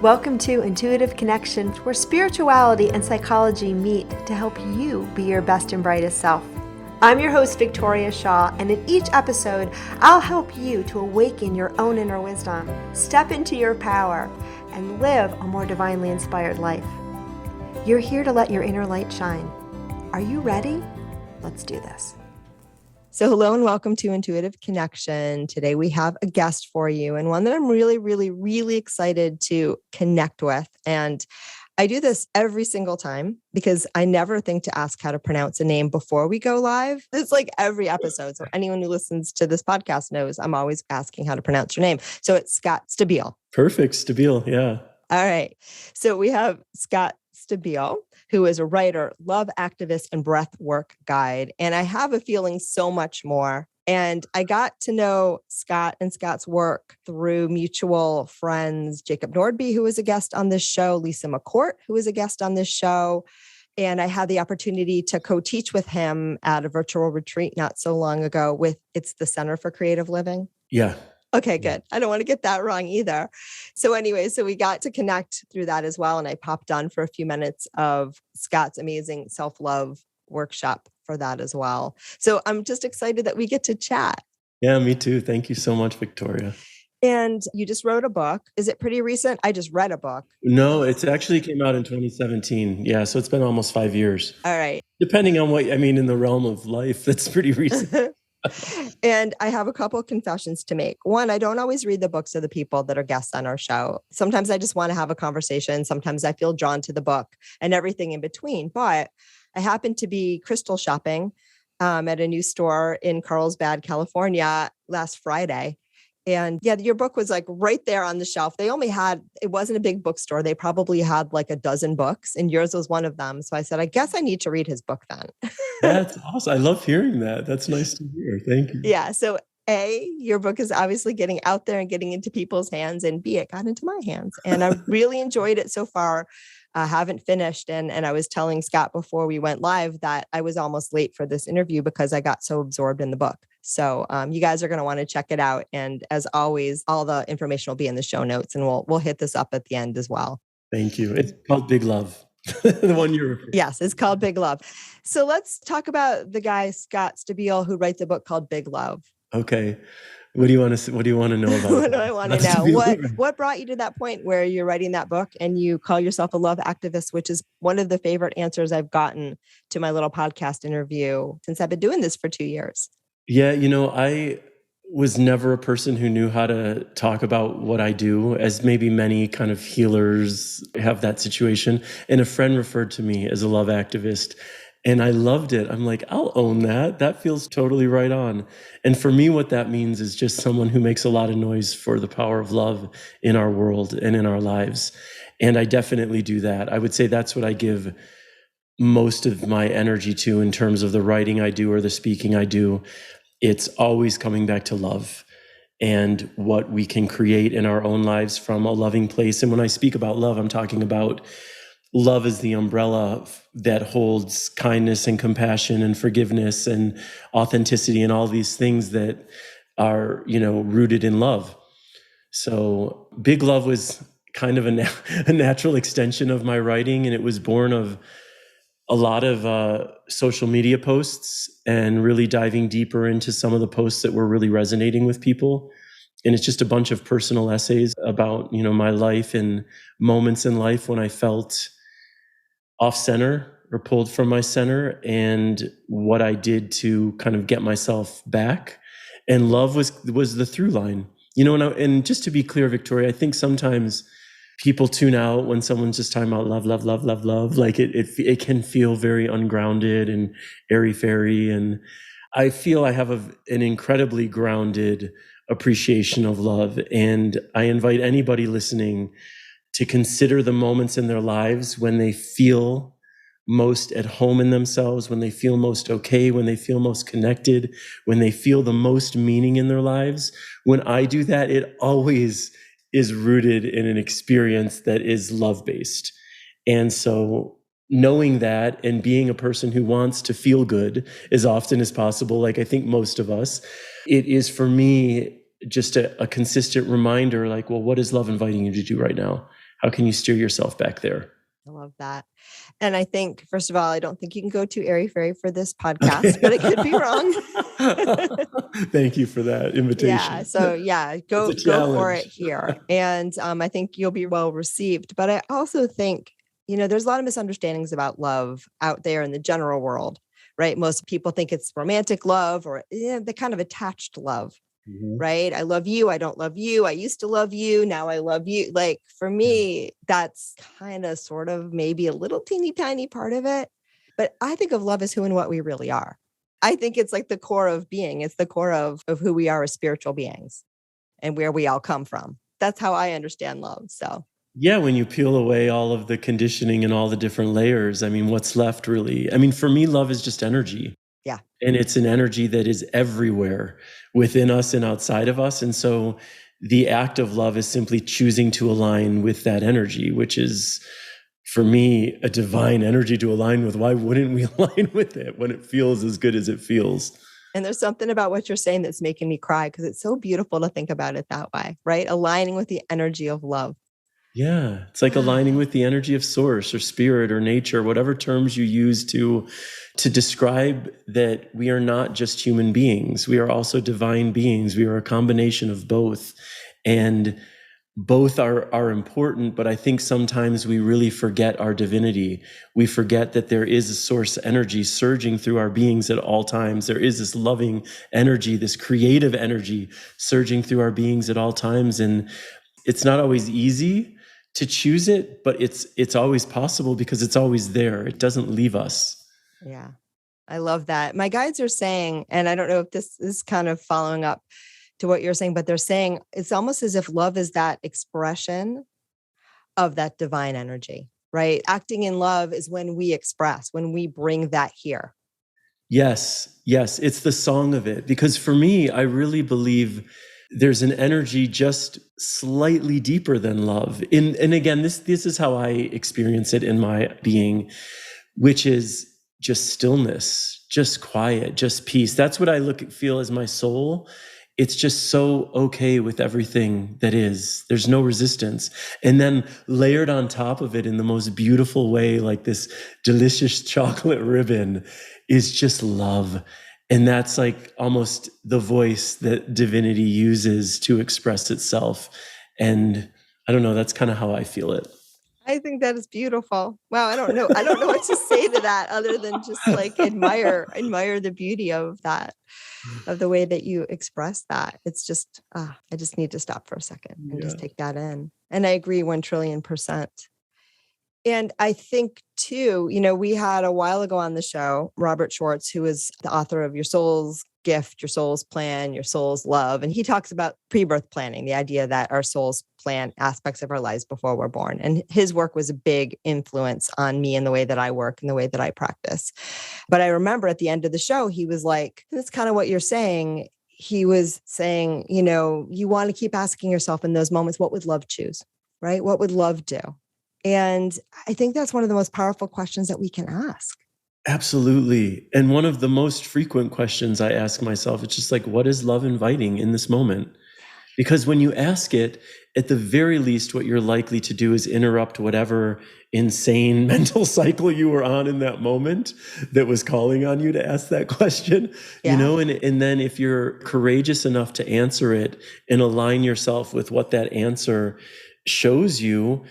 Welcome to Intuitive Connection, where spirituality and psychology meet to help you be your best and brightest self. I'm your host, Victoria Shaw, and in each episode, I'll help you to awaken your own inner wisdom, step into your power, and live a more divinely inspired life. You're here to let your inner light shine. Are you ready? Let's do this. So hello and welcome to Intuitive Connection. Today we have a guest for you and one that I'm really excited to connect with. And I do this every single time because I never think to ask how to pronounce a name before we go live. It's like every episode. So anyone who listens to this podcast knows I'm always asking how to pronounce your name. So it's Scott Stabile. Perfect. Stabile. Yeah. All right. So we have Scott Stabile, who is a writer, love activist, and breath work guide. And I have a feeling so much more. And I got to know Scott and Scott's work through mutual friends, Jacob Nordby, who was a guest on this show, Lisa McCourt, who was a guest on this show. And I had the opportunity to co-teach with him at a virtual retreat not so long ago it's the Center for Creative Living. Yeah. Okay, good. I don't want to get that wrong either. So anyway, so we got to connect through that as well. And I popped on for a few minutes of Scott's amazing self-love workshop for that as well. So I'm just excited that we get to chat. Yeah, me too. Thank you so much, Victoria. And you just wrote a book. Is it pretty recent? I just read a book. No, it actually came out in 2017. Yeah, so it's been almost 5 years. All right. Depending on what, in the realm of life, that's pretty recent. And I have a couple of confessions to make. One, I don't always read the books of the people that are guests on our show. Sometimes I just want to have a conversation. Sometimes I feel drawn to the book and everything in between. But I happened to be crystal shopping at a new store in Carlsbad, California last Friday. And yeah, your book was like right there on the shelf. It wasn't a big bookstore. They probably had like a dozen books and yours was one of them. So I said, I guess I need to read his book then. That's awesome. I love hearing that. That's nice to hear. Thank you. Yeah. So A, your book is obviously getting out there and getting into people's hands, and B, it got into my hands. And I really enjoyed it so far. I haven't finished. And I was telling Scott before we went live that I was almost late for this interview because I got so absorbed in the book. So you guys are going to want to check it out. And as always, all the information will be in the show notes and we'll hit this up at the end as well. Thank you. It's called Big Love. The one you're referring to. Yes, it's called Big Love. So let's talk about the guy, Scott Stabile, who writes a book called Big Love. Okay. What do you want to know about? What do I want to know? What brought you to that point where you're writing that book and you call yourself a love activist, which is one of the favorite answers I've gotten to my little podcast interview since I've been doing this for 2 years. Yeah, I was never a person who knew how to talk about what I do, as maybe many kind of healers have that situation. And a friend referred to me as a love activist. And I loved it. I'm like, I'll own that. That feels totally right on. And for me, what that means is just someone who makes a lot of noise for the power of love in our world and in our lives. And I definitely do that. I would say that's what I give most of my energy to in terms of the writing I do or the speaking I do. It's always coming back to love and what we can create in our own lives from a loving place. And when I speak about love, I'm talking about love as the umbrella that holds kindness and compassion and forgiveness and authenticity and all these things that are, rooted in love. So Big Love was kind of a natural extension of my writing, and it was born of a lot of social media posts and really diving deeper into some of the posts that were really resonating with people. And it's just a bunch of personal essays about, my life and moments in life when I felt off center or pulled from my center and what I did to kind of get myself back. And love was the through line, and just to be clear, Victoria, I think sometimes people tune out when someone's just talking about love, love, love, love, love. Like it can feel very ungrounded and airy-fairy. And I feel I have an incredibly grounded appreciation of love. And I invite anybody listening to consider the moments in their lives when they feel most at home in themselves, when they feel most okay, when they feel most connected, when they feel the most meaning in their lives. When I do that, it always is rooted in an experience that is love-based. And so knowing that and being a person who wants to feel good as often as possible, like I think most of us, it is for me just a consistent reminder, like, well, what is love inviting you to do right now? How can you steer yourself back there? I love that. And I think, first of all, I don't think you can go too airy-fairy for this podcast, Okay. but it could be wrong. Thank you for that invitation. Yeah. So yeah, go for it here. And I think you'll be well received. But I also think, there's a lot of misunderstandings about love out there in the general world, right? Most people think it's romantic love or the kind of attached love. Right? I love you. I don't love you. I used to love you. Now I love you. Like for me, that's kind of sort of maybe a little teeny tiny part of it. But I think of love as who and what we really are. I think it's like the core of being. It's the core of who we are as spiritual beings and where we all come from. That's how I understand love. So yeah, when you peel away all of the conditioning and all the different layers, I mean, what's left really? I mean, for me, love is just energy. yeah. And it's an energy that is everywhere within us and outside of us. And so the act of love is simply choosing to align with that energy, which is, for me, a divine energy to align with. Why wouldn't we align with it when it feels as good as it feels? And there's something about what you're saying that's making me cry because it's so beautiful to think about it that way, right? Aligning with the energy of love. Yeah, it's like aligning with the energy of source or spirit or nature, whatever terms you use to describe that we are not just human beings. We are also divine beings. We are a combination of both. And both are important, but I think sometimes we really forget our divinity. We forget that there is a source energy surging through our beings at all times. There is this loving energy, this creative energy surging through our beings at all times. And it's not always easy to choose it, but it's always possible because it's always there. It doesn't leave us. Yeah. I love that. My guides are saying, and I don't know if this is kind of following up to what you're saying, but they're saying it's almost as if love is that expression of that divine energy, right? Acting in love is when we express, when we bring that here. Yes, it's the song of it. Because for me, I really believe there's an energy just slightly deeper than love. And again, this is how I experience it in my being, which is just stillness, just quiet, just peace. That's what I feel as my soul. It's just so okay with everything that is. There's no resistance. And then layered on top of it in the most beautiful way, like this delicious chocolate ribbon, is just love. And that's like almost the voice that divinity uses to express itself. And I don't know, that's kind of how I feel it. I think that is beautiful. Wow, I don't know what to say to that other than just like admire the beauty of that, of the way that you express that. It's just, I just need to stop for a second and just take that in. And I agree 1,000,000,000,000%. And I think too, we had a while ago on the show, Robert Schwartz, who is the author of Your Soul's Gift, Your Soul's Plan, Your Soul's Love. And he talks about pre-birth planning, the idea that our souls plan aspects of our lives before we're born. And his work was a big influence on me in the way that I work and the way that I practice. But I remember at the end of the show, he was like, that's kind of what you're saying. He was saying, you want to keep asking yourself in those moments, what would love choose, right? What would love do? And I think that's one of the most powerful questions that we can ask. Absolutely. And one of the most frequent questions I ask myself, it's just like, what is love inviting in this moment? Because when you ask it, at the very least, what you're likely to do is interrupt whatever insane mental cycle you were on in that moment that was calling on you to ask that question, and then if you're courageous enough to answer it and align yourself with what that answer shows you,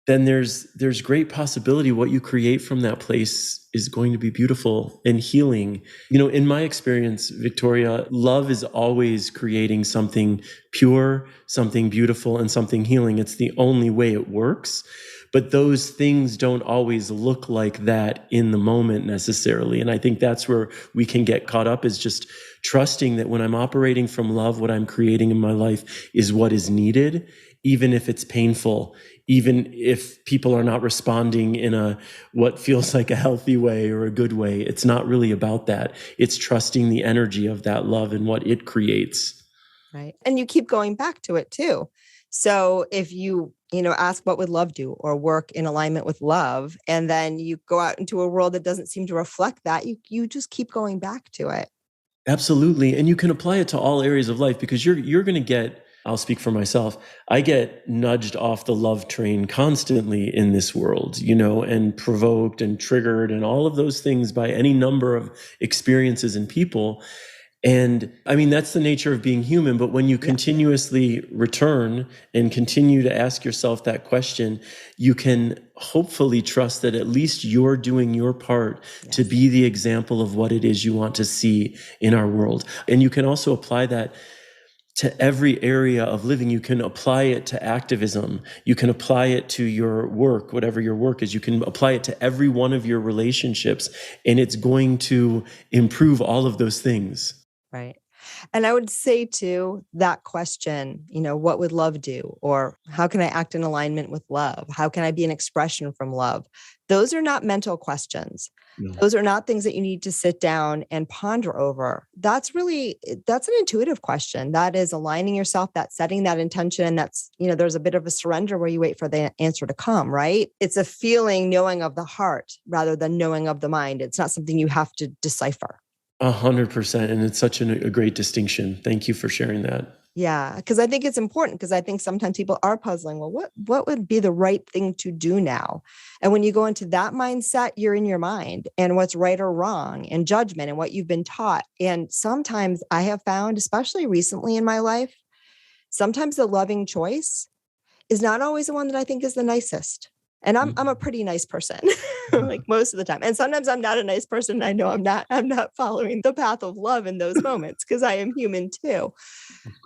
then there's great possibility what you create from that place is going to be beautiful and healing. In my experience, Victoria, love is always creating something pure, something beautiful, and something healing. It's the only way it works. But those things don't always look like that in the moment necessarily. And I think that's where we can get caught up, is just trusting that when I'm operating from love, what I'm creating in my life is what is needed, even if it's painful, even if people are not responding in what feels like a healthy way or a good way. It's not really about that. It's trusting the energy of that love and what it creates. Right. And you keep going back to it too. So if you, ask what would love do or work in alignment with love, and then you go out into a world that doesn't seem to reflect that, you just keep going back to it. Absolutely. And you can apply it to all areas of life, because you're going to get I'll speak for myself. I get nudged off the love train constantly in this world, and provoked and triggered and all of those things by any number of experiences and people. And I mean, that's the nature of being human. But when you continuously return and continue to ask yourself that question, you can hopefully trust that at least you're doing your part to be the example of what it is you want to see in our world. And you can also apply that to every area of living. You can apply it to activism. You can apply it to your work, whatever your work is. You can apply it to every one of your relationships, and it's going to improve all of those things. Right. And I would say too, that question, what would love do? Or how can I act in alignment with love? How can I be an expression from love? Those are not mental questions. No. Those are not things that you need to sit down and ponder over. That's an intuitive question. That is aligning yourself, that's setting that intention. And that's, there's a bit of a surrender where you wait for the answer to come, right? It's a feeling, knowing of the heart rather than knowing of the mind. It's not something you have to decipher. 100%. And it's such a great distinction. Thank you for sharing that. Yeah, because I think it's important, because I think sometimes people are puzzling, well, what would be the right thing to do now? And when you go into that mindset, you're in your mind and what's right or wrong and judgment and what you've been taught. And sometimes I have found, especially recently in my life, sometimes the loving choice is not always the one that I think is the nicest. And I'm a pretty nice person, like most of the time. And sometimes I'm not a nice person. I know I'm not following the path of love in those moments, because I am human too.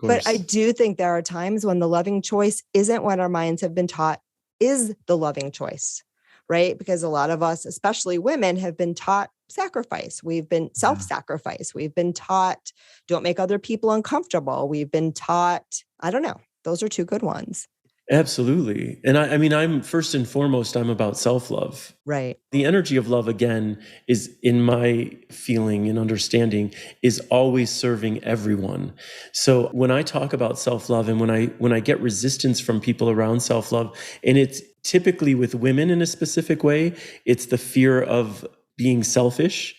But I do think there are times when the loving choice isn't what our minds have been taught is the loving choice, right? Because a lot of us, especially women, have been taught sacrifice. We've been self-sacrifice. We've been taught don't make other people uncomfortable. We've been taught, I don't know. Those are two good ones. Absolutely. And I mean, I'm first and foremost, I'm about self-love. Right. The energy of love, again, is, in my feeling and understanding, is always serving everyone. So when I talk about self-love and when I get resistance from people around self-love, and it's typically with women in a specific way, it's the fear of being selfish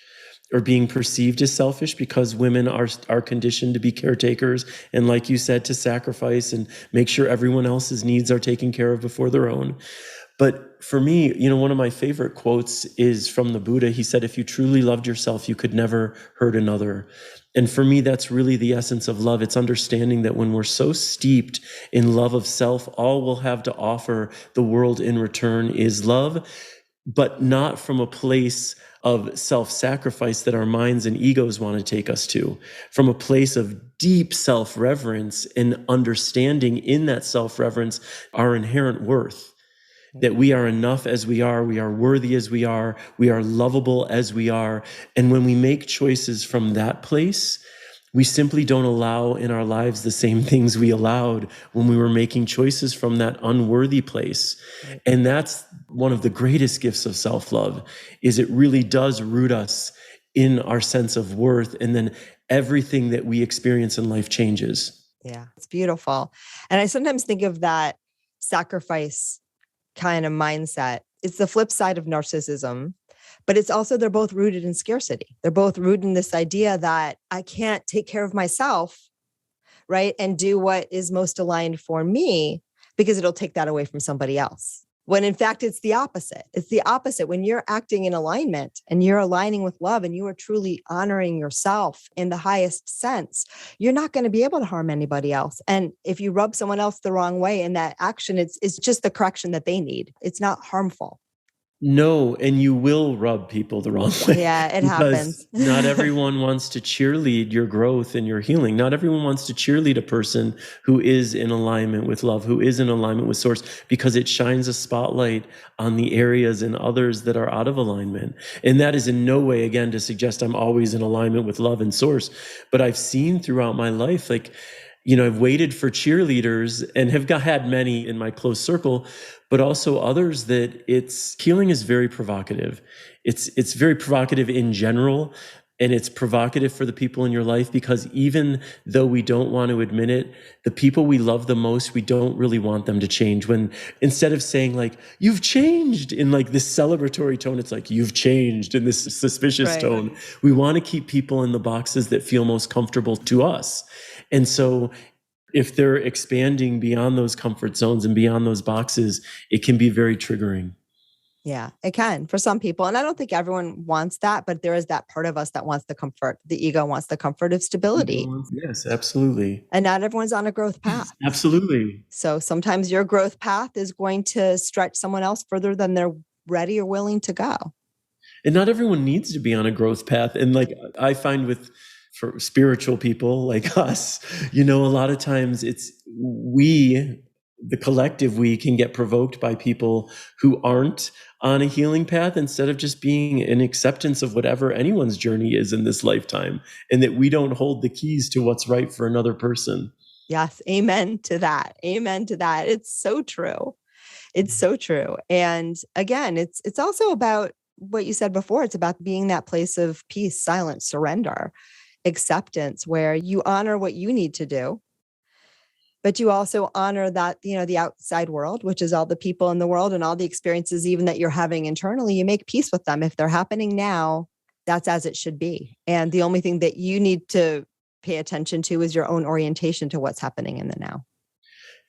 or being perceived as selfish, because women are conditioned to be caretakers and, like you said, to sacrifice and make sure everyone else's needs are taken care of before their own. But for me, one of my favorite quotes is from the Buddha. He said, if you truly loved yourself, you could never hurt another. And for me, that's really the essence of love. It's understanding that when we're so steeped in love of self, all we'll have to offer the world in return is love, but not from a place of self-sacrifice that our minds and egos want to take us to, from a place of deep self-reverence and understanding in that self-reverence our inherent worth, that we are enough as we are worthy as we are lovable as we are. And when we make choices from that place, we simply don't allow in our lives the same things we allowed when we were making choices from that unworthy place. And that's one of the greatest gifts of self-love, is it really does root us in our sense of worth. And then everything that we experience in life changes. Yeah, it's beautiful. And I sometimes think of that sacrifice kind of mindset. It's the flip side of narcissism. But it's also, they're both rooted in scarcity. They're both rooted in this idea that I can't take care of myself, right? And do what is most aligned for me, because it'll take that away from somebody else. When in fact, it's the opposite. It's the opposite. When you're acting in alignment and you're aligning with love and you are truly honoring yourself in the highest sense, you're not going to be able to harm anybody else. And if you rub someone else the wrong way in that action, it's just the correction that they need. It's not harmful. No, and you will rub people the wrong way. Yeah, it happens. Not everyone wants to cheerlead your growth and your healing. Not everyone wants to cheerlead a person who is in alignment with love, who is in alignment with source, because it shines a spotlight on the areas and others that are out of alignment. And that is in no way, again, to suggest I'm always in alignment with love and source. But I've seen throughout my life, I've waited for cheerleaders and have had many in my close circle, but also others that healing is very provocative. It's very provocative in general, and it's provocative for the people in your life, because even though we don't want to admit it, the people we love the most, we don't really want them to change. When instead of saying you've changed in this celebratory tone, it's you've changed in this suspicious tone. We want to keep people in the boxes that feel most comfortable to us. And so If they're expanding beyond those comfort zones and beyond those boxes, it can be very triggering. Yeah, it can for some people. And I don't think everyone wants that, but there is that part of us that wants the comfort. The ego wants the comfort of stability. Yes, absolutely. And not everyone's on a growth path. Absolutely. So sometimes your growth path is going to stretch someone else further than they're ready or willing to go. And not everyone needs to be on a growth path. And like I find for spiritual people like us, a lot of times it's the collective we can get provoked by people who aren't on a healing path instead of just being an acceptance of whatever anyone's journey is in this lifetime, and that we don't hold the keys to what's right for another person. Yes. Amen to that. Amen to that. It's so true. It's so true. And again, it's also about what you said before. It's about being that place of peace, silence, surrender, acceptance, where you honor what you need to do, but you also honor that, the outside world, which is all the people in the world and all the experiences, even that you're having internally, you make peace with them. If they're happening now, that's as it should be. And the only thing that you need to pay attention to is your own orientation to what's happening in the now.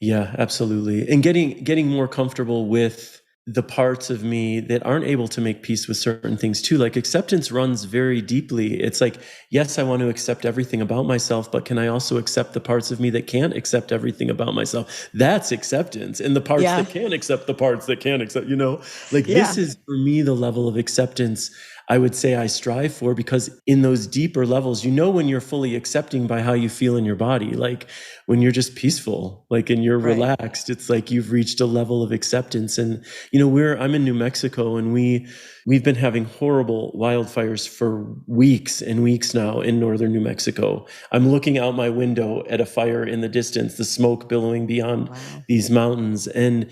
Yeah, absolutely. And getting more comfortable with the parts of me that aren't able to make peace with certain things too. Like acceptance runs very deeply. It's like, yes, I want to accept everything about myself, but can I also accept the parts of me that can't accept everything about myself? That's acceptance. And the parts that can accept the parts that can't accept, this is for me the level of acceptance I would say I strive for, because in those deeper levels, when you're fully accepting by how you feel in your body, like when you're just peaceful, like, and you're relaxed, it's like you've reached a level of acceptance. And, I'm in New Mexico, and we've been having horrible wildfires for weeks and weeks now in northern New Mexico. I'm looking out my window at a fire in the distance, the smoke billowing beyond these mountains. And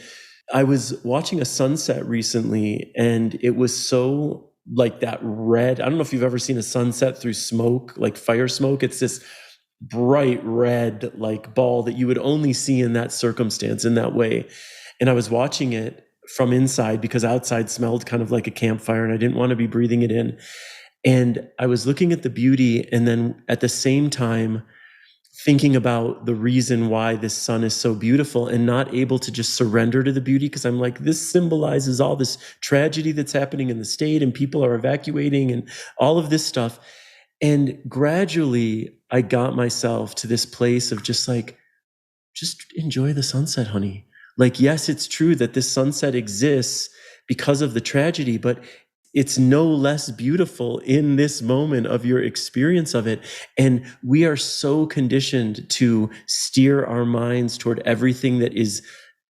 I was watching a sunset recently, and it was so like that red. I don't know if you've ever seen a sunset through smoke, like fire smoke. It's this bright red like ball that you would only see in that circumstance, in that way. And I was watching it from inside because outside smelled kind of like a campfire, and I didn't want to be breathing it in. And I was looking at the beauty, and then at the same time thinking about the reason why this sun is so beautiful, and not able to just surrender to the beauty, because I'm like, this symbolizes all this tragedy that's happening in the state, and people are evacuating and all of this stuff. And gradually I got myself to this place of just enjoy the sunset, honey. Like, yes, it's true that this sunset exists because of the tragedy, but it's no less beautiful in this moment of your experience of it. And we are so conditioned to steer our minds toward everything that is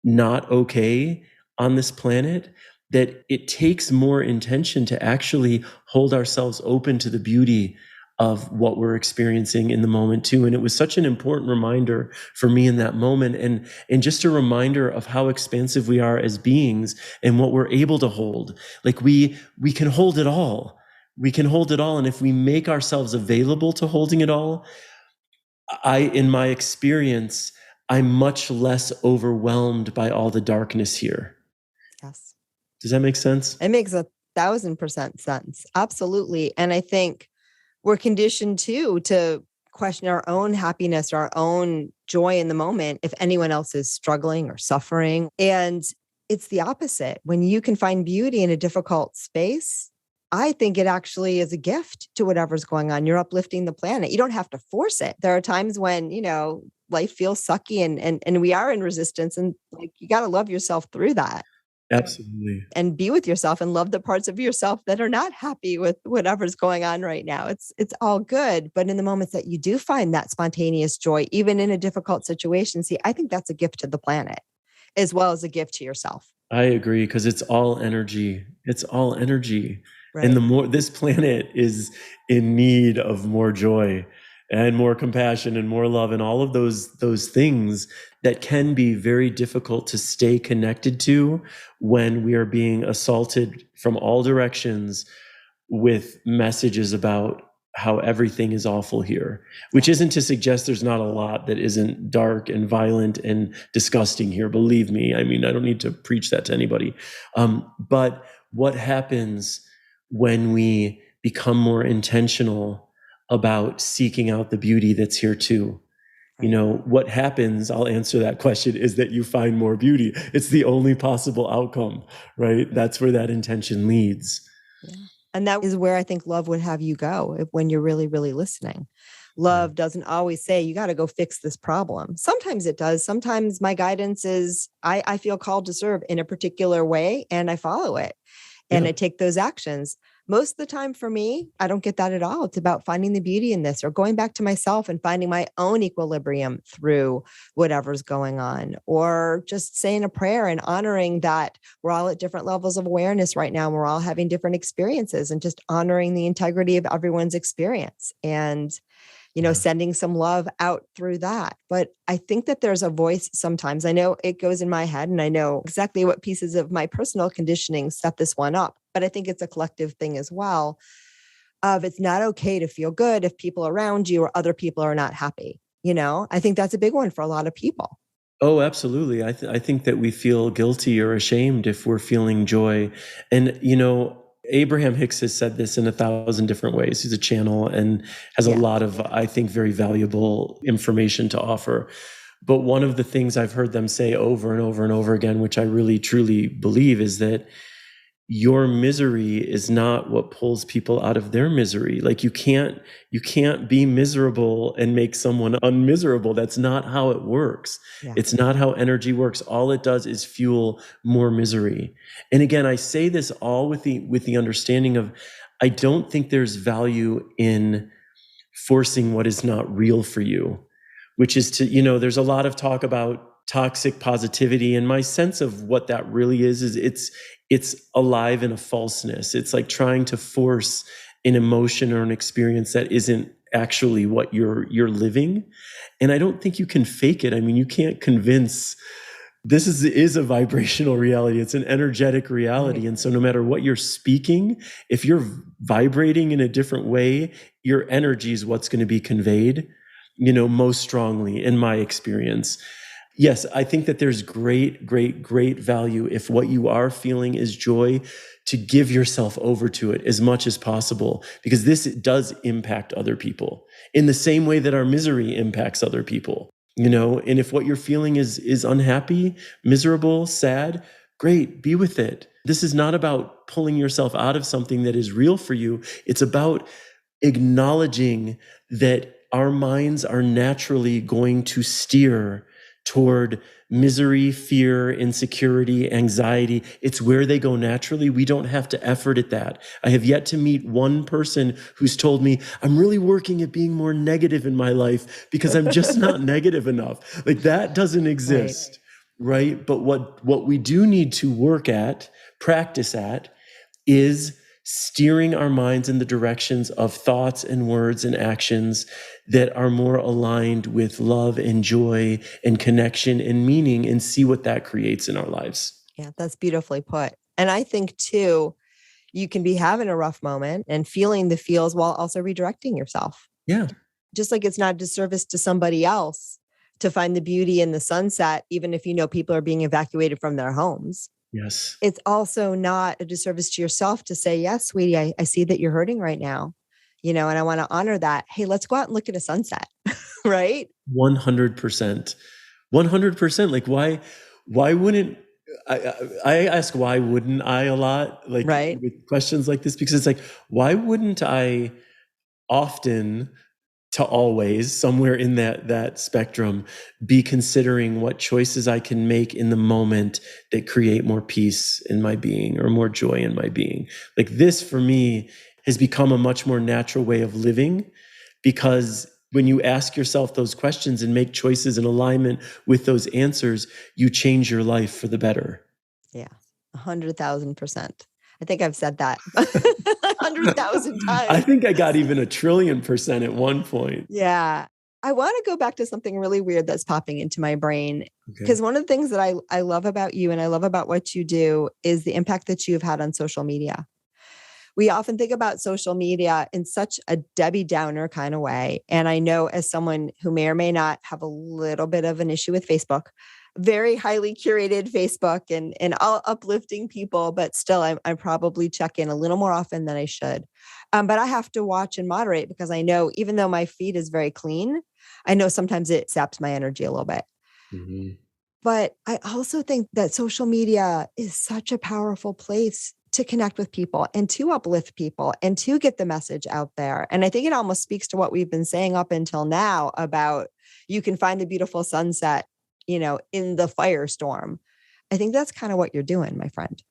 not okay on this planet, that it takes more intention to actually hold ourselves open to the beauty of what we're experiencing in the moment too. And it was such an important reminder for me in that moment, and just a reminder of how expansive we are as beings and what we're able to hold. Like we can hold it all. We can hold it all. And if we make ourselves available to holding it all, in my experience, I'm much less overwhelmed by all the darkness here. Yes. Does that make sense? It makes 1,000% sense. Absolutely. And I think we're conditioned too to question our own happiness, our own joy in the moment, if anyone else is struggling or suffering. And it's the opposite. When you can find beauty in a difficult space, I think it actually is a gift to whatever's going on. You're uplifting the planet. You don't have to force it. There are times when, life feels sucky and we are in resistance, and like, you got to love yourself through that. Absolutely. And be with yourself and love the parts of yourself that are not happy with whatever's going on right now. It's all good. But in the moments that you do find that spontaneous joy, even in a difficult situation, see, I think that's a gift to the planet as well as a gift to yourself. I agree, because it's all energy. It's all energy. Right. And the more this planet is in need of more joy and more compassion and more love and all of those things that can be very difficult to stay connected to when we are being assaulted from all directions with messages about how everything is awful here, which isn't to suggest there's not a lot that isn't dark and violent and disgusting here. Believe me. I mean, I don't need to preach that to anybody. But what happens when we become more intentional about seeking out the beauty that's here too? What happens, I'll answer that question, is that you find more beauty. It's the only possible outcome, right? That's where that intention leads. Yeah. And that is where I think love would have you go when you're really, really listening. Love doesn't always say, you got to go fix this problem. Sometimes it does. Sometimes my guidance is, I feel called to serve in a particular way and I follow it and I take those actions. Most of the time for me, I don't get that at all. It's about finding the beauty in this or going back to myself and finding my own equilibrium through whatever's going on, or just saying a prayer and honoring that we're all at different levels of awareness right now. And we're all having different experiences and just honoring the integrity of everyone's experience and, sending some love out through that. But I think that there's a voice sometimes. I know it goes in my head and I know exactly what pieces of my personal conditioning set this one up. But I think it's a collective thing as well of it's not okay to feel good if people around you or other people are not happy. I think that's a big one for a lot of people. Oh, absolutely. I think that we feel guilty or ashamed if we're feeling joy. And, Abraham Hicks has said this in 1,000 different ways. He's a channel and has a lot of, I think, very valuable information to offer. But one of the things I've heard them say over and over and over again, which I really truly believe, is that your misery is not what pulls people out of their misery. Like you can't be miserable and make someone unmiserable. That's not how it works. Yeah. It's not how energy works. All it does is fuel more misery. And again, I say this all with the understanding of, I don't think there's value in forcing what is not real for you, which is to, there's a lot of talk about toxic positivity. And my sense of what that really is it's alive in a falseness. It's like trying to force an emotion or an experience that isn't actually what you're living. And I don't think you can fake it. I mean, you can't convince. This is a vibrational reality. It's an energetic reality. And so no matter what you're speaking, if you're vibrating in a different way, your energy is what's going to be conveyed, most strongly in my experience. Yes, I think that there's great, great, great value if what you are feeling is joy, to give yourself over to it as much as possible, because this does impact other people in the same way that our misery impacts other people, and if what you're feeling is unhappy, miserable, sad, great, be with it. This is not about pulling yourself out of something that is real for you. It's about acknowledging that our minds are naturally going to steer toward misery, fear, insecurity, anxiety. It's where they go naturally. We don't have to effort at that. I have yet to meet one person who's told me, I'm really working at being more negative in my life because I'm just not negative enough. Like that doesn't exist, right? But what we do need to work at, practice at, is steering our minds in the directions of thoughts and words and actions that are more aligned with love and joy and connection and meaning, and see what that creates in our lives. Yeah, that's beautifully put. And I think too, you can be having a rough moment and feeling the feels while also redirecting yourself. Yeah. Just like it's not a disservice to somebody else to find the beauty in the sunset, even if people are being evacuated from their homes. Yes. It's also not a disservice to yourself to say, yes, sweetie, I see that you're hurting right now, and I want to honor that. Hey, let's go out and look at a sunset, right? 100%. 100%. Like why wouldn't I ask why wouldn't I a lot, like with questions like this, because it's like, why wouldn't I often to always, somewhere in that spectrum, be considering what choices I can make in the moment that create more peace in my being or more joy in my being. Like this for me has become a much more natural way of living, because when you ask yourself those questions and make choices in alignment with those answers, you change your life for the better. Yeah, 100,000%. I think I've said that 100,000 times. I think I got even 1,000,000,000% at one point. Yeah. I want to go back to something really weird that's popping into my brain, because one of the things that I love about you and I love about what you do is the impact that you've had on social media. We often think about social media in such a Debbie Downer kind of way. And I know as someone who may or may not have a little bit of an issue with Facebook, very highly curated Facebook and all uplifting people, but still I probably check in a little more often than I should. But I have to watch and moderate because I know even though my feed is very clean, I know sometimes it saps my energy a little bit. Mhm. But I also think that social media is such a powerful place to connect with people and to uplift people and to get the message out there. And I think it almost speaks to what we've been saying up until now about you can find the beautiful sunset, in the firestorm. I think that's kind of what you're doing, my friend.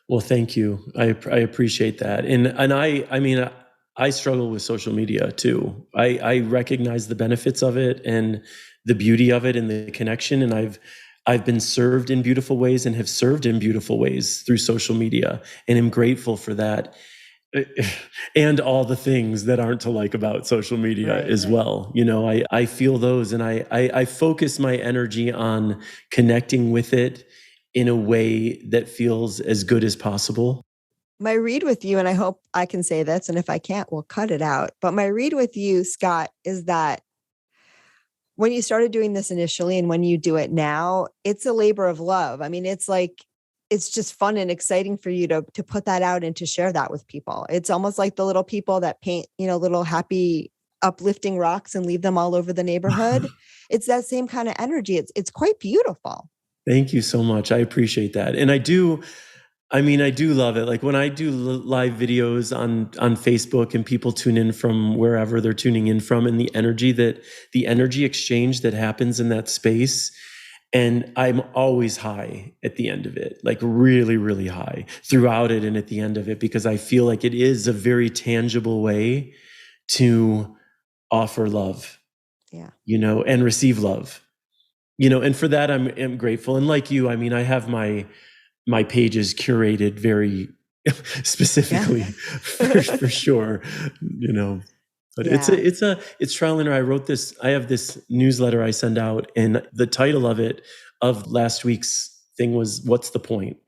Well, thank you. I appreciate that. And I mean, I struggle with social media too. I recognize the benefits of it and the beauty of it and the connection. And I've been served in beautiful ways and have served in beautiful ways through social media, and am grateful for that. And all the things that aren't to like about social media Right, as right. well. I feel those, and I focus my energy on connecting with it in a way that feels as good as possible. My read with you, and I hope I can say this, and if I can't, we'll cut it out. But my read with you, Scott, is that when you started doing this initially and when you do it now, it's a labor of love. I mean, it's just fun and exciting for you to put that out and to share that with people. It's almost like the little people that paint, little happy uplifting rocks and leave them all over the neighborhood. It's that same kind of energy. It's quite beautiful. Thank you so much. I appreciate that. And I do love it. Like when I do live videos on Facebook and people tune in from wherever they're tuning in from, and the energy exchange that happens in that space. And I'm always high at the end of it, like really, really high throughout it and at the end of it, because I feel like it is a very tangible way to offer love, Yeah. and receive love, and for that, I'm grateful. And like you, I mean, I have my pages curated very specifically for sure, but Yeah. it's trial and error. I have this newsletter I send out, and the title of last week's thing was, "What's the point?"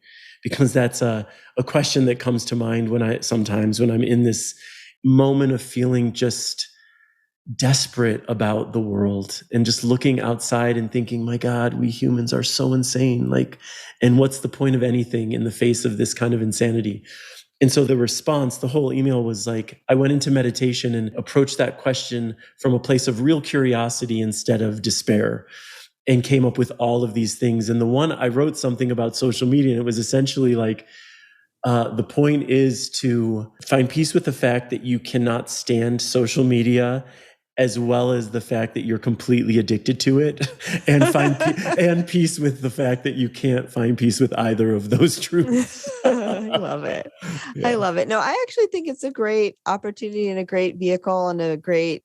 Because that's a question that comes to mind sometimes when I'm in this moment of feeling just desperate about the world and just looking outside and thinking, my God, we humans are so insane. Like, and what's the point of anything in the face of this kind of insanity? And so the response, the whole email was like, I went into meditation and approached that question from a place of real curiosity instead of despair, and came up with all of these things. And the one, I wrote something about social media, and it was essentially like, the point is to find peace with the fact that you cannot stand social media, as well as the fact that you're completely addicted to it, and and peace with the fact that you can't find peace with either of those truths. I love it. Yeah. I love it. No, I actually think it's a great opportunity and a great vehicle and a great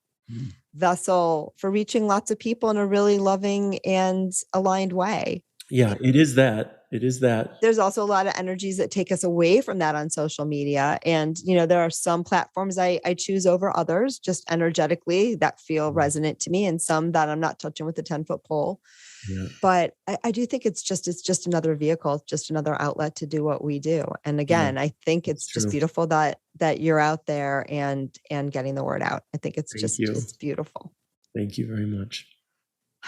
vessel for reaching lots of people in a really loving and aligned way. Yeah, it is that. It is that. There's also a lot of energies that take us away from that on social media. And, there are some platforms I choose over others just energetically that feel resonant to me, and some that I'm not touching with a 10-foot pole. Yeah. But I do think it's just another vehicle, it's just another outlet to do what we do. And again, I think it's just true. beautiful that you're out there and getting the word out. I think it's just beautiful. Thank you very much.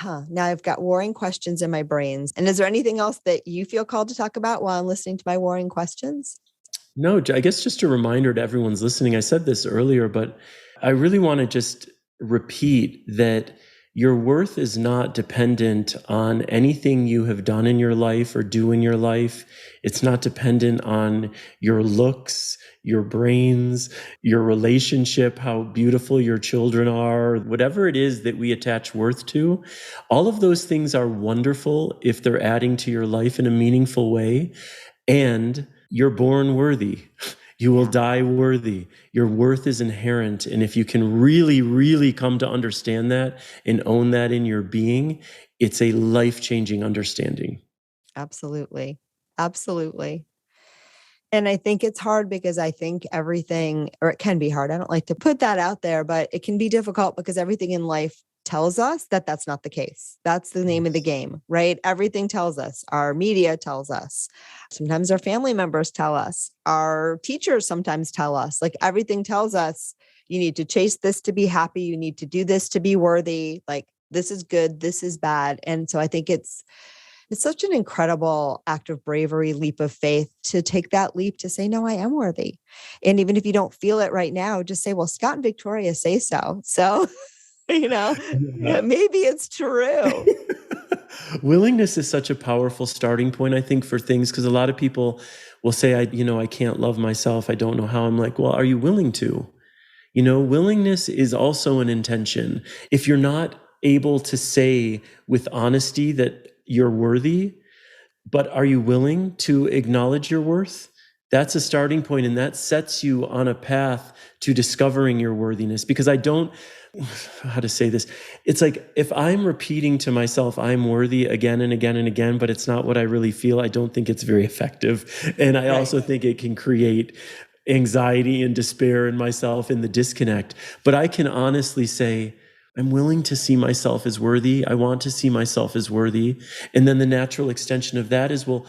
Now I've got warring questions in my brains. And is there anything else that you feel called to talk about while I'm listening to my warring questions? No, I guess just a reminder to everyone's listening. I said this earlier, but I really want to just repeat that your worth is not dependent on anything you have done in your life or do in your life. It's not dependent on your looks, your brains, your relationship, how beautiful your children are, whatever it is that we attach worth to. All of those things are wonderful if they're adding to your life in a meaningful way. And you're born worthy. You will die worthy. Your worth is inherent. And if you can really, really come to understand that and own that in your being, it's a life-changing understanding. Absolutely. Absolutely. And I think it's hard because I think everything, or it can be hard. I don't like to put that out there, but it can be difficult because everything in life tells us that that's not the case. That's the name of the game, right? Everything tells us. Our media tells us. Sometimes our family members tell us. Our teachers sometimes tell us. Like everything tells us, you need to chase this to be happy. You need to do this to be worthy. Like this is good, this is bad. And so I think it's such an incredible act of bravery, leap of faith to take that leap to say, no, I am worthy. And even if you don't feel it right now, just say, well, Scott and Victoria say so. So, yeah, maybe it's true. Willingness is such a powerful starting point, I think, for things, because a lot of people will say, I can't love myself. I don't know how. I'm like, well, are you willing to? Willingness is also an intention. If you're not able to say with honesty that you're worthy, but are you willing to acknowledge your worth? That's a starting point, and that sets you on a path to discovering your worthiness. Because how to say this? It's like, if I'm repeating to myself, I'm worthy again and again and again, but it's not what I really feel, I don't think it's very effective. And I also think it can create anxiety and despair in myself and the disconnect. But I can honestly say, I'm willing to see myself as worthy. I want to see myself as worthy. And then the natural extension of that is, or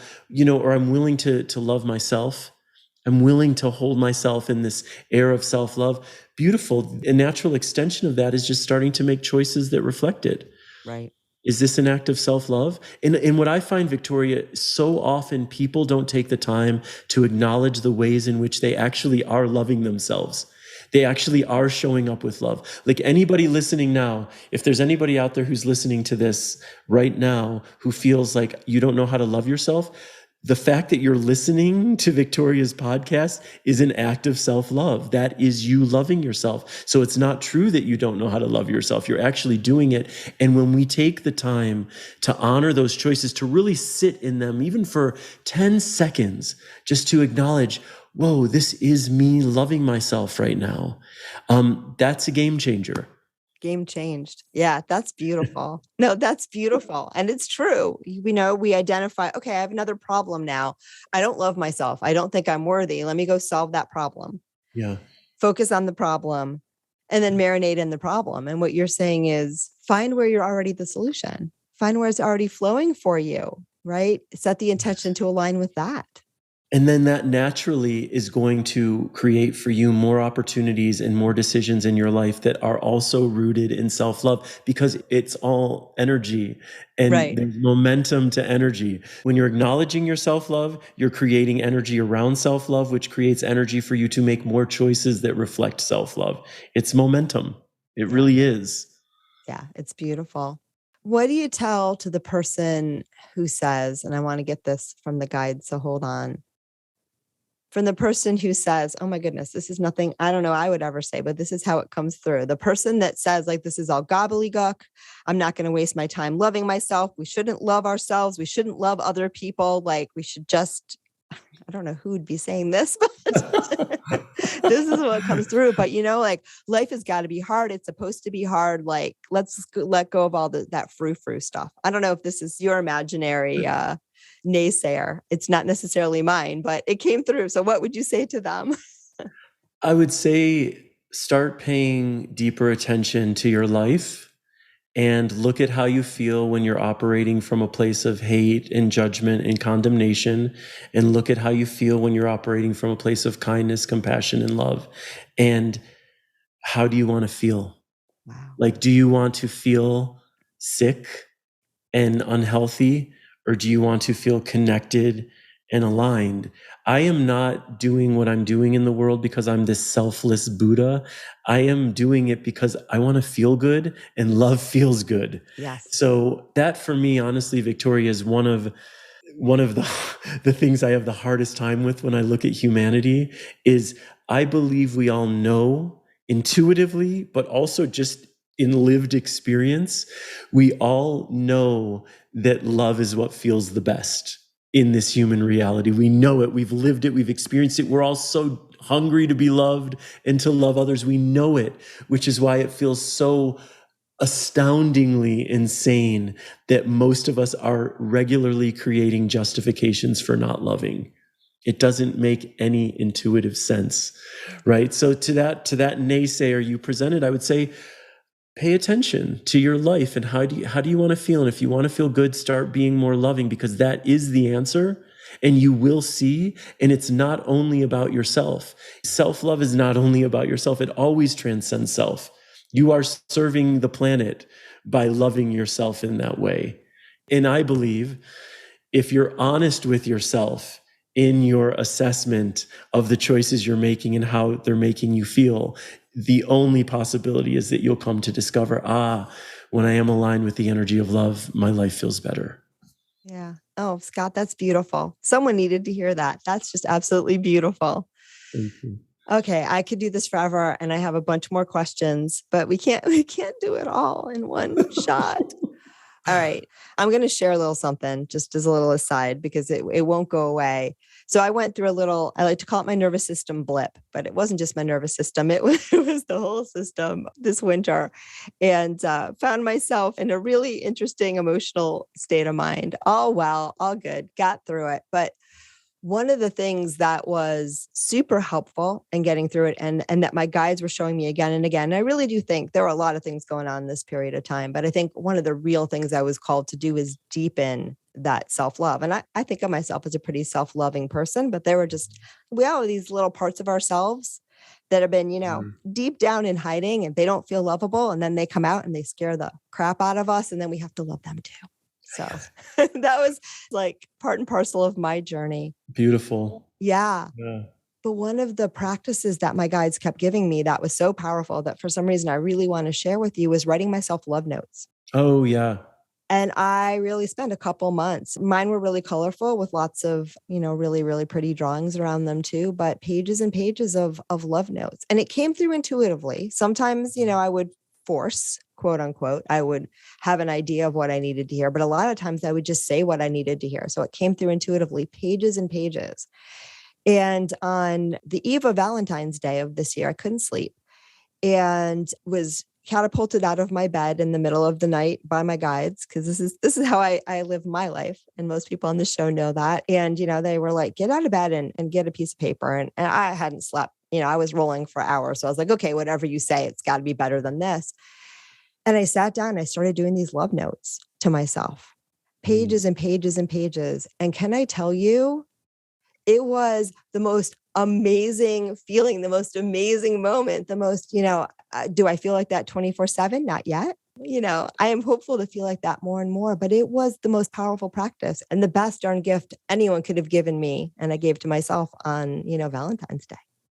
I'm willing to love myself. I'm willing to hold myself in this air of self-love. Beautiful. A natural extension of that is just starting to make choices that reflect it. Right. Is this an act of self-love? And what I find, Victoria, so often people don't take the time to acknowledge the ways in which they actually are loving themselves. They actually are showing up with love. Like, anybody listening now, if there's anybody out there who's listening to this right now who feels like you don't know how to love yourself, the fact that you're listening to Victoria's podcast is an act of self-love. That is you loving yourself. So it's not true that you don't know how to love yourself. You're actually doing it. And when we take the time to honor those choices, to really sit in them, even for 10 seconds, just to acknowledge, whoa, this is me loving myself right now. That's a game changer. Game changed. Yeah, that's beautiful. No, that's beautiful. And it's true. We identify, okay, I have another problem now. I don't love myself. I don't think I'm worthy. Let me go solve that problem. Yeah. Focus on the problem and then marinate in the problem. And what you're saying is find where you're already the solution. Find where it's already flowing for you, right? Set the intention to align with that. And then that naturally is going to create for you more opportunities and more decisions in your life that are also rooted in self-love, because it's all energy and there's momentum to energy. When you're acknowledging your self-love, you're creating energy around self-love, which creates energy for you to make more choices that reflect self-love. It's momentum. It really is. Yeah, it's beautiful. What do you tell to the person who says, and I want to get this from the guide, so hold on. From the person who says, oh my goodness, this is nothing, I don't know I would ever say, but this is how it comes through. The person that says, like, this is all gobbledygook. I'm not going to waste my time loving myself. We shouldn't love ourselves. We shouldn't love other people. Like, we should just, I don't know who would be saying this, but this is what comes through. But, like, life has got to be hard. It's supposed to be hard. Like, let's let go of all that frou-frou stuff. I don't know if this is your imaginary naysayer. It's not necessarily mine, but it came through. So what would you say to them? I would say start paying deeper attention to your life and look at how you feel when you're operating from a place of hate and judgment and condemnation, and look at how you feel when you're operating from a place of kindness, compassion, and love. And how do you want to feel? Wow. Like, do you want to feel sick and unhealthy? Or do you want to feel connected and aligned? I am not doing what I'm doing in the world because I'm this selfless Buddha. I am doing it because I want to feel good, and love feels good. Yes. So that, for me, honestly, Victoria, is one of the things I have the hardest time with when I look at humanity. Is I believe we all know intuitively, but also just in lived experience, we all know that love is what feels the best in this human reality. We know it. We've lived it. We've experienced it. We're all so hungry to be loved and to love others. We know it, which is why it feels so astoundingly insane that most of us are regularly creating justifications for not loving. It doesn't make any intuitive sense, right? So to that naysayer you presented, I would say, pay attention to your life and how do you want to feel? And if you want to feel good, start being more loving, because that is the answer. And you will see, and it's not only about yourself. Self-love is not only about yourself. It always transcends self. You are serving the planet by loving yourself in that way. And I believe if you're honest with yourself in your assessment of the choices you're making and how they're making you feel, the only possibility is that you'll come to discover, when I am aligned with the energy of love, my life feels better. Yeah. Oh, Scott, that's beautiful. Someone needed to hear that. That's just absolutely beautiful. Thank you. Okay, I could do this forever and I have a bunch more questions, but we can't do it all in one shot. All right. I'm going to share a little something just as a little aside because it won't go away. So I went through I like to call it my nervous system blip, but it wasn't just my nervous system. It was the whole system this winter, and found myself in a really interesting emotional state of mind. All well, all good, got through it. But one of the things that was super helpful in getting through it and that my guides were showing me again and again, and I really do think there were a lot of things going on in this period of time, but I think one of the real things I was called to do is deepen that self-love. And I think of myself as a pretty self-loving person, but we all have these little parts of ourselves that have been, deep down in hiding and they don't feel lovable. And then they come out and they scare the crap out of us. And then we have to love them too. So that was like part and parcel of my journey. Beautiful. Yeah. But one of the practices that my guides kept giving me that was so powerful that for some reason I really want to share with you was writing myself love notes. Oh, yeah. And I really spent a couple months. Mine were really colorful with lots of, really, really pretty drawings around them too, but pages and pages of love notes. And it came through intuitively. Sometimes, I would force, quote unquote, I would have an idea of what I needed to hear, but a lot of times I would just say what I needed to hear. So it came through intuitively, pages and pages. And on the eve of Valentine's Day of this year, I couldn't sleep and was catapulted out of my bed in the middle of the night by my guides, because this is how I live my life. And most people on the show know that. And, they were like, get out of bed and get a piece of paper. And I hadn't slept. I was rolling for hours. So I was like, okay, whatever you say, it's got to be better than this. And I sat down and I started doing these love notes to myself, pages and pages and pages. And can I tell you, it was the most amazing feeling, the most amazing moment, the most, do I feel like that 24/7? Not yet. I am hopeful to feel like that more and more, but it was the most powerful practice and the best darn gift anyone could have given me. And I gave to myself on, Valentine's Day.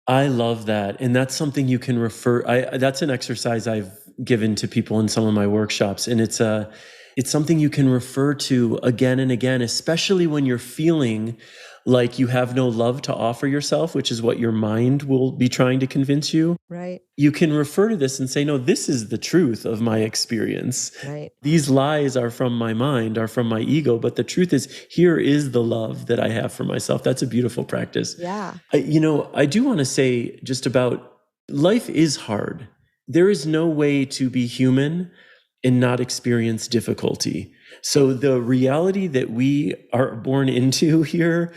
I love that. And that's something you can that's an exercise I've given to people in some of my workshops. And it's something you can refer to again and again, especially when you're feeling like you have no love to offer yourself, which is what your mind will be trying to convince you. Right. You can refer to this and say, no, this is the truth of my experience. Right. These lies are from my mind, are from my ego, but the truth is, here is the love that I have for myself. That's a beautiful practice. Yeah. I do want to say just about life is hard. There is no way to be human and not experience difficulty. So the reality that we are born into here,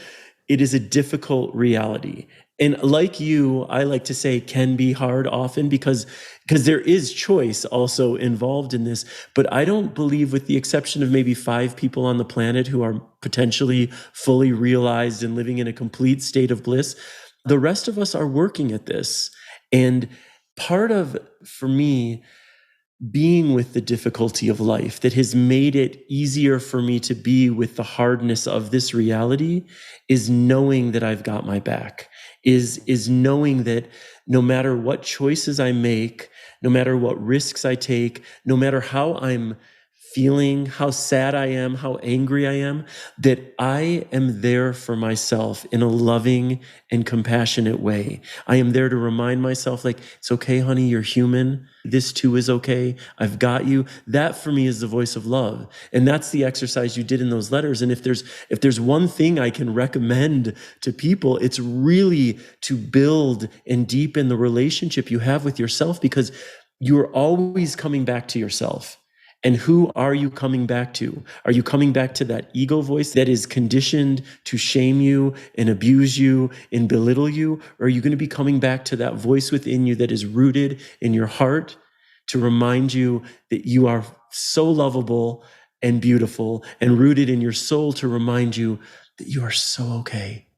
it is a difficult reality. And like you, I like to say can be hard often because there is choice also involved in this. But I don't believe, with the exception of maybe 5 people on the planet who are potentially fully realized and living in a complete state of bliss, the rest of us are working at this. And part of, for me, being with the difficulty of life that has made it easier for me to be with the hardness of this reality is knowing that I've got my back, is knowing that no matter what choices I make, no matter what risks I take, no matter how I'm feeling, how sad I am, how angry I am, that I am there for myself in a loving and compassionate way. I am there to remind myself, like, it's okay, honey, you're human. This too is okay. I've got you. That for me is the voice of love. And that's the exercise you did in those letters. And if there's one thing I can recommend to people, it's really to build and deepen the relationship you have with yourself, because you're always coming back to yourself. And who are you coming back to? Are you coming back to that ego voice that is conditioned to shame you and abuse you and belittle you? Or are you going to be coming back to that voice within you that is rooted in your heart to remind you that you are so lovable and beautiful, and rooted in your soul to remind you that you are so okay,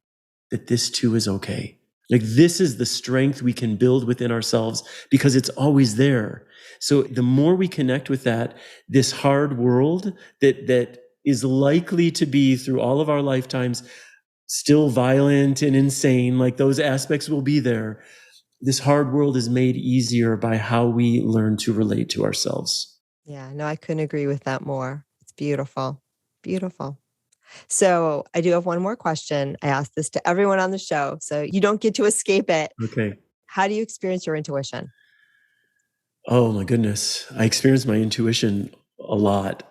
that this too is okay? Like this is the strength we can build within ourselves because it's always there. So the more we connect with that, this hard world that is likely to be through all of our lifetimes still violent and insane, like those aspects will be there. This hard world is made easier by how we learn to relate to ourselves. Yeah, no, I couldn't agree with that more. It's beautiful. Beautiful. So I do have one more question. I ask this to everyone on the show, so you don't get to escape it. Okay. How do you experience your intuition? Oh my goodness. I experience my intuition a lot,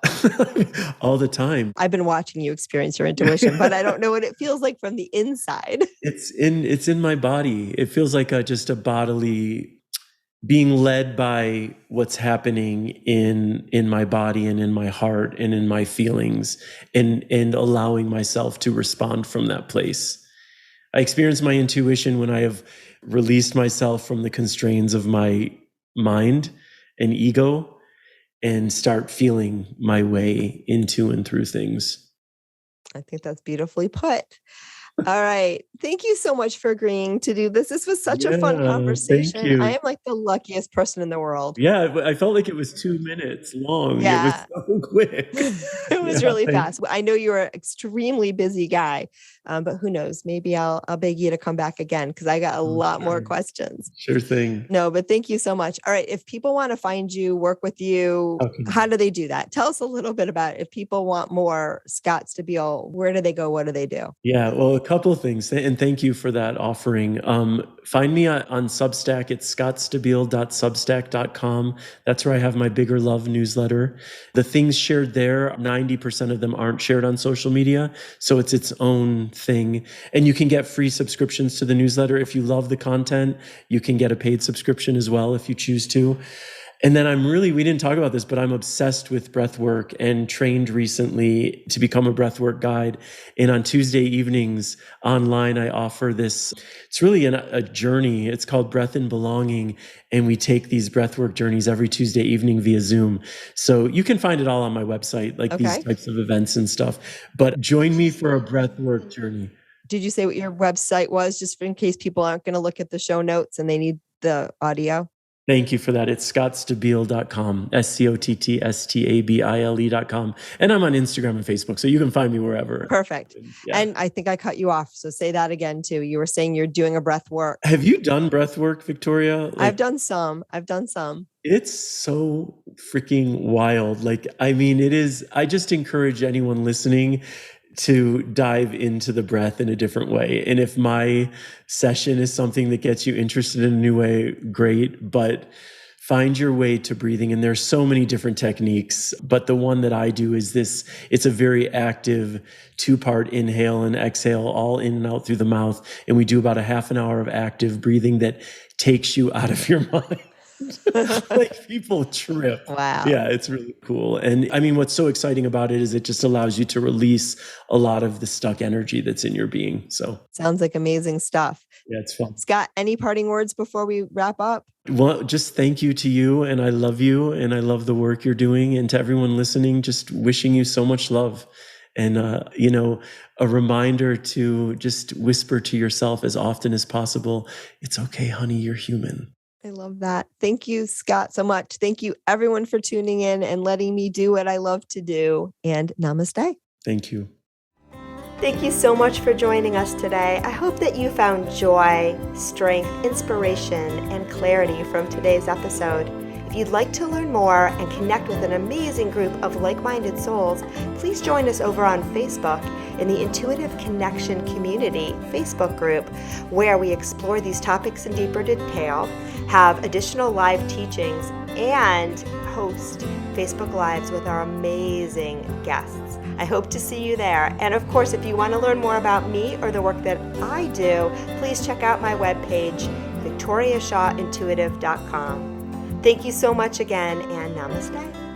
all the time. I've been watching you experience your intuition, but I don't know what it feels like from the inside. It's in my body. It feels like just a bodily being led by what's happening in my body and in my heart and in my feelings and allowing myself to respond from that place. I experience my intuition when I have released myself from the constraints of my mind and ego and start feeling my way into and through things. I think that's beautifully put. All right. Thank you so much for agreeing to do this. This was such a fun conversation. Thank you. I am like the luckiest person in the world. Yeah, I felt like it was 2 minutes long. Yeah. It was so quick. It was really fast. I know you're an extremely busy guy, but who knows? Maybe I'll beg you to come back again because I got a lot more questions. Sure thing. No, but thank you so much. All right. If people want to find you, work with you, how do they do that? Tell us a little bit about it. If people want more Scott Stabile, where do they go? What do they do? Yeah, well, a couple of things. And thank you for that offering. Find me on Substack. It's scottstabile.substack.com. That's where I have my Bigger Love newsletter. The things shared there, 90% of them aren't shared on social media. So it's its own thing. And you can get free subscriptions to the newsletter. If you love the content, you can get a paid subscription as well if you choose to. And then we didn't talk about this, but I'm obsessed with breath work and trained recently to become a breathwork guide. And on Tuesday evenings online, I offer this, it's really a journey. It's called Breath and Belonging. And we take these breathwork journeys every Tuesday evening via Zoom. So you can find it all on my website, like these types of events and stuff. But join me for a breathwork journey. Did you say what your website was, just in case people aren't going to look at the show notes and they need the audio? Thank you for that. It's scottstabile.com, scottstabile.com. And I'm on Instagram and Facebook, so you can find me wherever. Perfect. Yeah. And I think I cut you off. So say that again too. You were saying you're doing a breath work. Have you done breath work, Victoria? I've done some. It's so freaking wild. It is, I just encourage anyone listening to dive into the breath in a different way. And if my session is something that gets you interested in a new way, great, but find your way to breathing. And there's so many different techniques, but the one that I do is this, it's a very active 2-part inhale and exhale, all in and out through the mouth. And we do about a half an hour of active breathing that takes you out of your mind. People trip. Wow. Yeah, it's really cool. And what's so exciting about it is it just allows you to release a lot of the stuck energy that's in your being. So sounds like amazing stuff. Yeah, it's fun. Scott, any parting words before we wrap up? Well, just thank you to you. And I love you. And I love the work you're doing. And to everyone listening, just wishing you so much love. And, a reminder to just whisper to yourself as often as possible, it's okay, honey, you're human. I love that. Thank you, Scott, so much. Thank you, everyone, for tuning in and letting me do what I love to do. And namaste. Thank you. Thank you so much for joining us today. I hope that you found joy, strength, inspiration, and clarity from today's episode. If you'd like to learn more and connect with an amazing group of like-minded souls, please join us over on Facebook in the Intuitive Connection Community Facebook group, where we explore these topics in deeper detail, have additional live teachings, and host Facebook Lives with our amazing guests. I hope to see you there. And of course, if you want to learn more about me or the work that I do, please check out my webpage, victoriashawintuitive.com. Thank you so much again, and namaste.